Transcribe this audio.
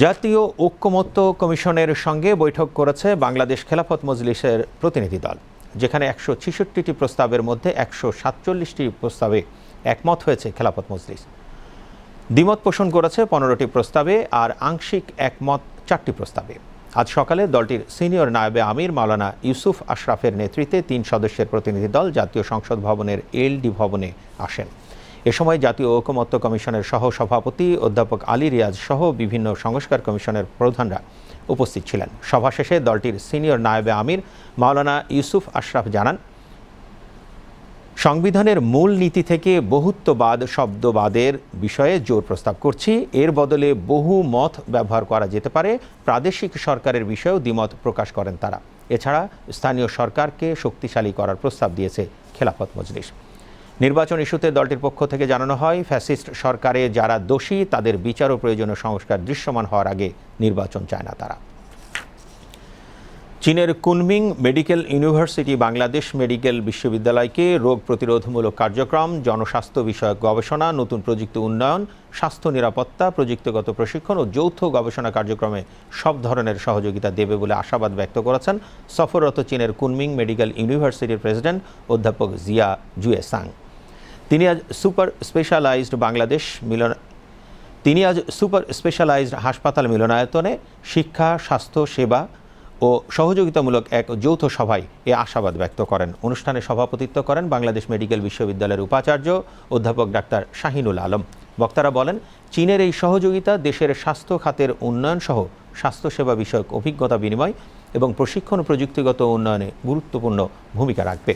জাতীয় ঐকমত্য কমিশনের সঙ্গে বৈঠক করেছে বাংলাদেশ খেলাফত মজলিসের প্রতিনিধি দল, যেখানে ১৬৬টি প্রস্তাবের মধ্যে ১৪৭টি প্রস্তাবে একমত হয়েছে খেলাফত মজলিস। দ্বিমত পোষণ করেছে ১৫টি প্রস্তাবে আর আংশিক একমত 4টি প্রস্তাবে। আজ সকালে দলটির সিনিয়র নায়েবে আমির মাওলানা ইউসুফ আশরাফের নেতৃত্বে 3 সদস্যের প্রতিনিধি দল জাতীয় সংসদ ভবনের এলডি ভবনে আসেন। এ সময় জাতীয় ঐকমত্য কমিশনের সহ সভাপতি অধ্যাপক আলী রিয়াজ সহ বিভিন্ন সংস্কার কমিশনের প্রধানরা উপস্থিত ছিলেন। সভা শেষে দলটির সিনিয়র নায়েবে আমির মাওলানা ইউসুফ আশরাফ জানান, সংবিধানের মূল নীতি থেকে বহুত্ববাদ শব্দবাদের বিষয়ে জোর প্রস্তাব করছি। এর বদলে বহু মত ব্যবহার করা যেতে পারে। প্রাদেশিক সরকারের বিষয়েও দ্বিমত প্রকাশ করেন তারা। এছাড়া স্থানীয় সরকারকে শক্তিশালী করার প্রস্তাব দিয়েছে খেলাফত মজলিস। নির্বাচন ইস্যুতে দলটির পক্ষ থেকে জানানো হয়, ফ্যাসিস্ট সরকারে যারা দোষী তাদের বিচার ও প্রয়োজনীয় সংস্কার দৃশ্যমান হওয়ার আগে নির্বাচন চায় না তারা। চীনের Kunming medical university Bangladesh medical বিশ্ববিদ্যালয়কে রোগ প্রতিরোধমূলক কার্যক্রম, জনস্বাস্থ্য বিষয়ক গবেষণা, নতুন প্রযুক্তি উন্নয়ন, স্বাস্থ্য নিরাপত্তা, প্রযুক্তিগত প্রশিক্ষণ ও যৌথ গবেষণা কার্যক্রমে সব ধরনের সহযোগিতা দেবে বলে আশাবাদ ব্যক্ত করেছেন সফররত চীনের কুনমিং মেডিকেল ইউনিভার্সিটির প্রেসিডেন্ট অধ্যাপক জিয়া জুয়েসাং। তিনি আজ সুপার স্পেশালাইজড হাসপাতাল মিলনায়তনে শিক্ষা, স্বাস্থ্য সেবা ও সহযোগিতামূলক এক যৌথ সভায় এ আশাবাদ ব্যক্ত করেন। অনুষ্ঠানে সভাপতিত্ব করেন বাংলাদেশ মেডিকেল বিশ্ববিদ্যালয়ের উপাচার্য অধ্যাপক ডাক্তার শাহিনুল আলম। বক্তারা বলেন, চীনের এই সহযোগিতা দেশের স্বাস্থ্য খাতের উন্নয়ন সহ স্বাস্থ্যসেবা বিষয়ক অভিজ্ঞতা বিনিময় এবং প্রশিক্ষণ ও প্রযুক্তিগত উন্নয়নে গুরুত্বপূর্ণ ভূমিকা রাখবে।